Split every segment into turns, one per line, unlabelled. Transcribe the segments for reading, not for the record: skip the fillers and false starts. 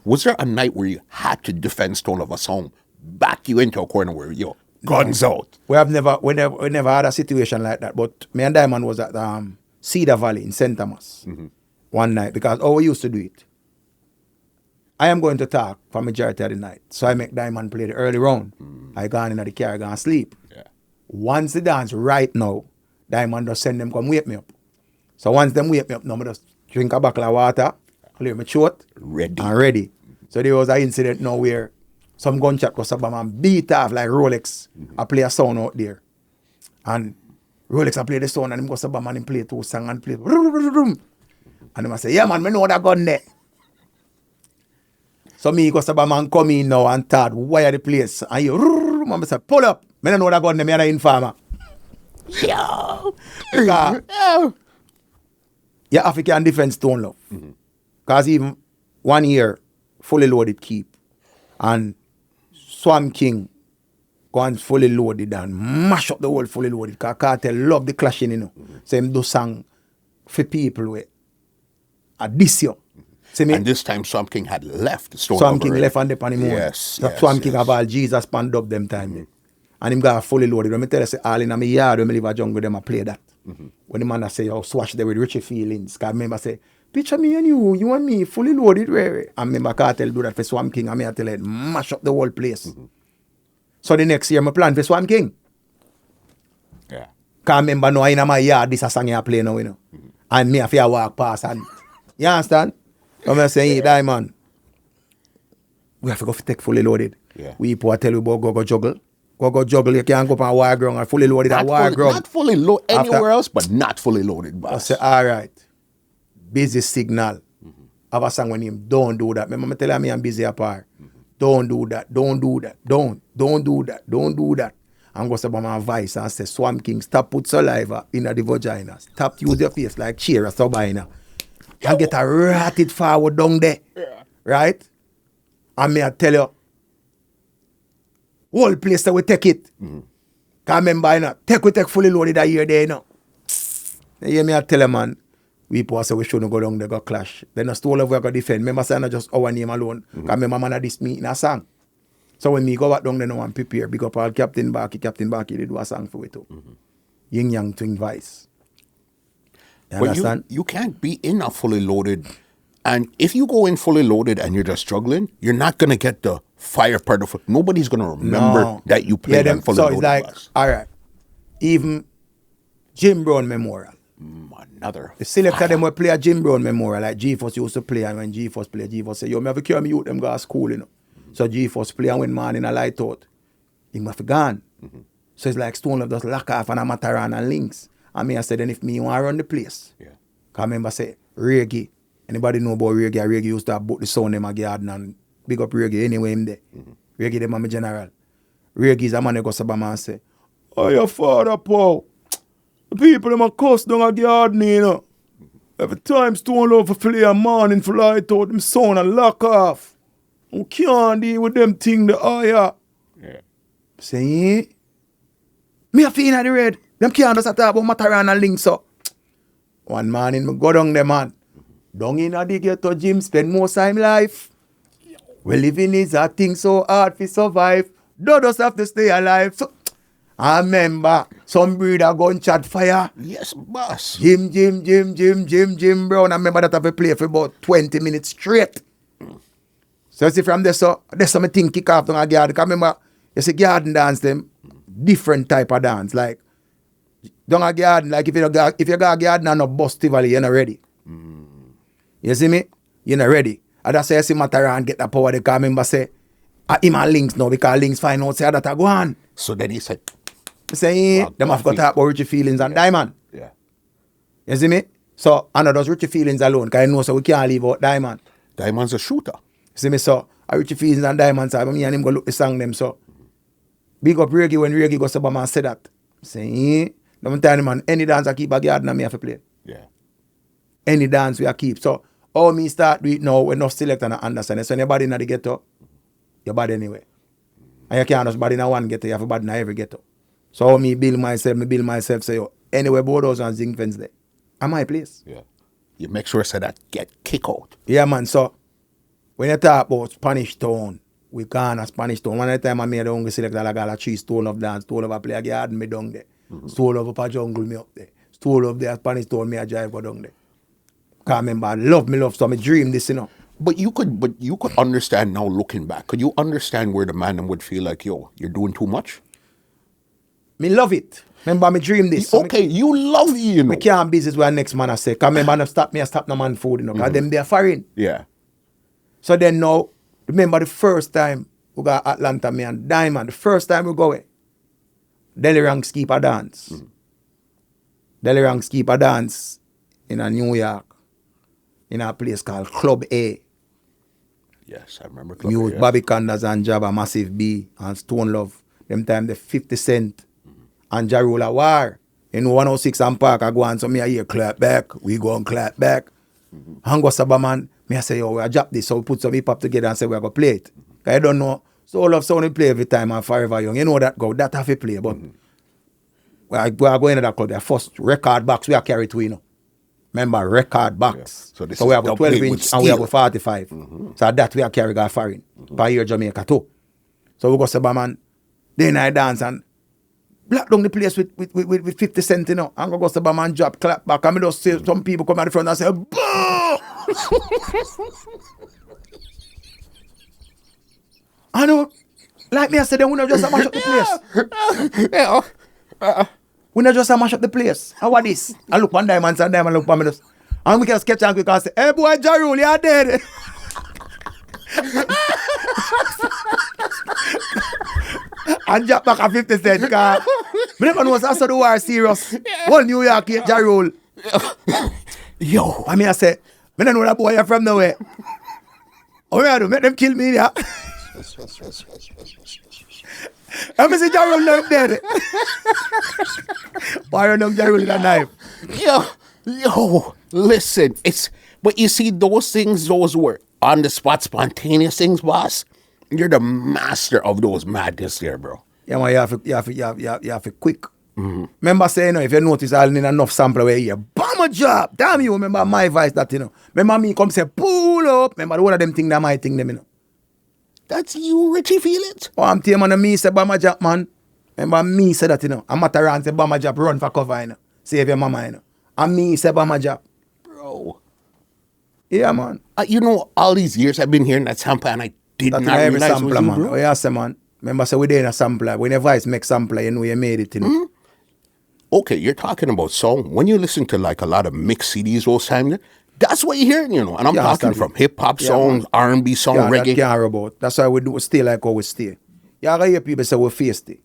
Was there a night where you had to defend Stone Love a song, back you into a corner where guns out?
We never had a situation like that. But me and Diamond was at Cedar Valley in St. Thomas one night, because we used to do it. I am going to talk for majority of the night. So I make Diamond play the early round. I gone in the car, gone sleep.
Yeah.
Once the dance right now, Diamond just send them come wake me up. So once them wake me up, now I just drink a bottle of water, clear my throat, ready. So there was an incident now where some gunshot was up and beat off like Rolex. I play a sound out there. And Rolex I play the sound and him go up and him play 2 songs and play. And him I say, yeah man, me know that gun there. So me go up and come in now and thought, wire the place. And you, man, I say, pull up. Me don't know that gun there, me an informer. Yo! Because you have to can defend Stone Love. Because even 1 year, fully loaded keep. And Swamp King gone fully loaded and mash up the whole fully loaded. Because Cartel love the clashing, you know. So him do song for people with this year.
And this time Swamp King had left Stone Love.
Swamp King left on the pan him.
Yes.
Swamp King have all Jesus panned up them time. And him got fully loaded. When me tell you, say, all in my yard, when me live a jungle, them I play that. When the man say, oh, swatch there with Richie Feelings. Because I remember say, picture me and you and me, fully loaded. And remember Cartel do that for Swamp King. And me I tell it, mash up the whole place. So the next year, I plan for Swamp King.
Yeah.
Because I remember now in my yard, this is a song I play now, you know. And me have to walk past. And you understand? So I say, hey, Diamond, we have to go take fully loaded.
Yeah.
We people tell you about go juggle. Go juggle, you can't go up on wire ground and fully loaded at wire ground.
Not fully loaded anywhere else, but not fully loaded, boss.
I say, all right. Busy signal. Have a song with him, don't do that. Remember me tell me I'm busy apart. Don't do that. Don't do that. Don't do that. Don't do that. I'm going to say my voice and say, Swamp King, stop put saliva in the vagina. Stop use your face like cheer or something. And get a ratted forward down there.
Yeah.
Right? And me I tell you, whole place that we take it. Can't remember, you know, we take fully loaded a year there, you know. You hear me I tell you, man, we people say we shouldn't go down there, go clash. Then a Stone Love we go defend. Remember, say not just our name alone. Because remember, man, this meeting a song. So when me go back down there now and prepare, big up all Captain Barky, they do a song for it too. Yin Yang Twin Vice. You understand?
You can't be in a fully loaded. And if you go in fully loaded and you're just struggling, you're not going to get the fire part of it. Nobody's going to remember that you played on fully loaded.
So it's like, all right, even Jim Brown Memorial.
Another.
The selector them will play a Jim Brown Memorial, like G-Force used to play, and when G-Force play, G-Force say, yo, me have to carry me youth, them go to school, you know. So G-Force play, and when morning a light out, he must be gone. So it's like Stone Love just lock off and a Mataran and links. And me I said, then if me want to run the place, because I remember say, reggae. Anybody know about reggae? Reggae used to have both the sound in my garden and big up reggae anyway him there. Reggae them are my general. Reggae is a man who goes to Bama and say, oh, your father, Paul. The people them a cuss down a garden, you know. Every time Stone Love for play a morning for light out, them sound and lock off. You can't deal with them thing the higher. Yeah. Say, me a feel in the red. Them can't just talk about Mataran and links up. One morning, me go down there, man. Down in the ghetto, Jim spend most time life. We living is a thing so hard to survive. Don't just have to stay alive. So, I remember some breeder gunshot fire.
Yes, boss.
Jim Brown. I remember that I have play for about 20 minutes straight. So see from there, so there's something kick off on a garden. I remember, you see garden dance them, different type of dance. Like, down a garden, like if you got a garden and a bus Tivoli, you're not ready. You see me? You're not ready. And that's why I see Mataran get the power. They can remember say, him and Links now, because Links find out say that I go on.
So then he said,
them have got to talk about Richie Feelings and Diamond.
Yeah.
You see me? So, I know those Richie Feelings alone, because I know so we can't leave out Diamond.
Diamond's a shooter.
You see me? So, Richie Feelings and Diamond, so me and him go look the song them, so. Big up Reggae when Reggae goes to Bama and say that. Say, don't tell him, man, any dance I keep a garden and me have to play.
Yeah.
Any dance we keep. So, all me start do it now, we're not select and understand. So, anybody in the ghetto, you're bad anyway. And you can't just bad in one ghetto, you have a bad in every ghetto. So, how me build myself, say, yo, anyway, Bodos and Zinc Fence there. At my place.
Yeah. You make sure so that get kick out.
Yeah, man. So, when you talk about Spanish Town, we gone at Spanish Town. One of the time I made a hungry selector, I got a 3 Stone Love dance, Stone Love play a garden me down there. Stone Love up a jungle me up there. Stone Love there, Spanish Town me a drive go down there. Cause remember, I love, so I dream this, you know.
But you could understand now looking back. Could you understand where the man would feel like, yo, you're doing too much?
Me love it. Remember, me dream this.
So you love it, you know.
Me can't business where next man I say. Cause remember, I stop no man food, you know. Cause them they are foreign.
Yeah.
So then now, remember the first time we got Atlanta, me and Diamond, the first time we go away, Delhi Ranks keep a dance. Delhi Ranks keep a dance in a New York, in a place called Club A.
Yes, I remember Club A.
Mute, Bobby Candace and Jabba, Massive B, and Stone Love. Them time the 50 Cent and Jarula War. In 106 and Park, I go on, so me I hear clap back, we go and clap back. And go Sabaman, me I say, yo, we drop this, so we put some hip hop together and say we're going to play it. I don't know, Soul of Sound play every time and Forever Young. You know that go, that have to play, but we are going to that club, the first record box we are carried to, you know. Remember, record box.
Yeah.
So we have a 12 inch and we have a 45. So that we are carrying our foreign. By here Jamaica too. So we go Sabaman, then I dance and black down the place with 50 Cent, you know. And go Sabaman drop, clap back. And I just see some people come at the front and say, boo! I know, like me I said, we not just mash up the place. We not just mash up the place. How about this? I look one Diamond and Diamond look for me just. And we can sketch and we can say, hey boy, Jarul, you're dead. And drop back a 50 Cent because we never know what's the war serious. Whole New York, Jarul.
Yo.
I mean I say, I don't know that boy from nowhere. Oh yeah, do make them kill me, yeah. I'm say Jarul not dead. Why are Jarul with a knife?
Yo, listen, but you see those things, those were on the spot spontaneous things, boss. You're the master of those madness there, bro.
Yeah, man, you have to quick. Remember saying, you know, if you notice I need enough sample where you bomb a job. Damn you, remember my voice that, you know. Remember me come say, pull up. Remember one of them thing that my thing them, you know.
That's you, Richie Feelings.
Oh, I'm telling you, me say bomb a job, man. Remember me say that, you know. I'm at around say bomb a job, run for cover, you know. Save your mama, you know. And me say bomb a job.
Bro.
Yeah, man.
You know, all these years I've been hearing that sample and I did not realize
sampler,
it was you,
man.
bro.
Oh, yeah, say, man. Remember, say we did a sampler. When your voice make sampler, you know you made it, you know.
Okay, you're talking about song. When you listen to like a lot of mixed CDs those times, that's what you're hearing, you know. And I'm talking from hip-hop songs, R&B songs, reggae.
That can't about. That's why we do stay like how we stay. You gotta hear people say we feisty.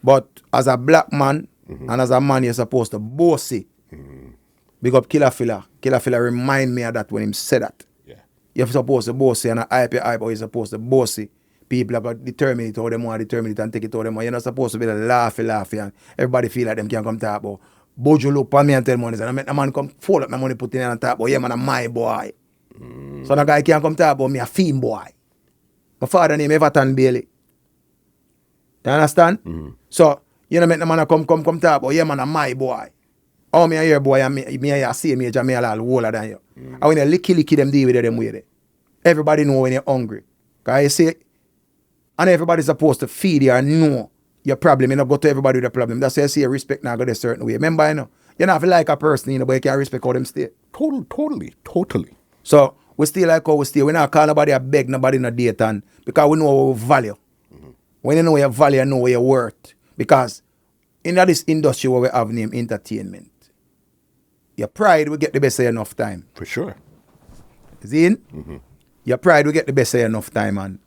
But as a black man, and as a man, you're supposed to bossy. Big up Killer Filler. Killer Filler remind me of that when him said that.
Yeah.
You're supposed to bossy and hype your hype, or you're supposed to bossy. People have got to determine it how they want to determine it and take it how they want. You're not supposed to be the laughy and everybody feel like them can't come talk about. Bojo look for me and tell money. And I make the man come fold up my money, put in and talk about, yeah man, I'm my boy. So the guy can't come talk about me, a theme boy. My father name Everton Bailey. You understand? So, you know, make the man come talk about, yeah man, I'm my boy. Oh, me a hear boy, and me a see me a me a little older than you. And when you licky them deal with them way. Everybody know when you're hungry. Because you see, and everybody's supposed to feed you and know your problem. You know, go to everybody with a problem. That's why you see respect now go a certain way. Remember, you know, you don't have to like a person, you know, but you can't respect how them stay.
Totally.
So, we stay like how we stay. We not call nobody a beg, nobody in a date, and because we know our value. When you know your value, you know what your worth. Because in this industry where we have named entertainment, your pride will get the best of enough time.
For sure.
See? Your pride will get the best of enough time, and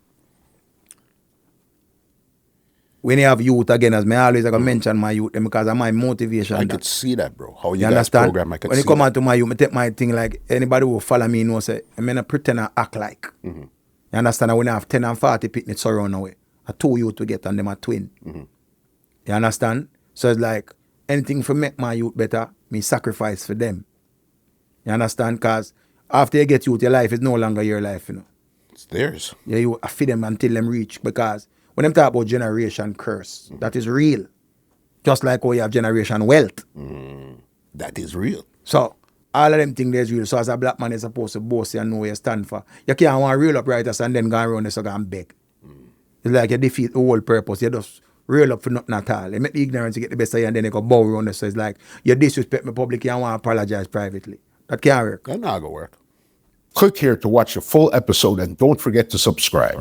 when you have youth again, as me always I can mention my youth because of my motivation.
I could see that, bro. How you guys
understand?
program, I could
when
see
you come
that.
on to my youth, I take my thing like anybody who follow me knows say I'm not pretend to act like. You understand? I when I have 10 and 40 picnics surround away. I 2 youth to get and them a twin. You understand? So it's like anything for make my youth better, me sacrifice for them. You understand? Because after you get youth, your life is no longer your life, you know.
It's theirs.
Yeah, you feed them until them reach. Because when them talk about generation curse, that is real. Just like how you have generation wealth.
That is real.
So All of them things there's real. So as a black man, you're supposed to boast and know where you stand for. You can't want to reel up writers and then go around this and beg. It's like you defeat the whole purpose. You just reel up for nothing at all. You make the ignorance to get the best of you and then you go bow around this. So it's like you disrespect me publicly and want to apologize privately. That can't work.
That's not gonna work. Click here to watch the full episode and don't forget to subscribe.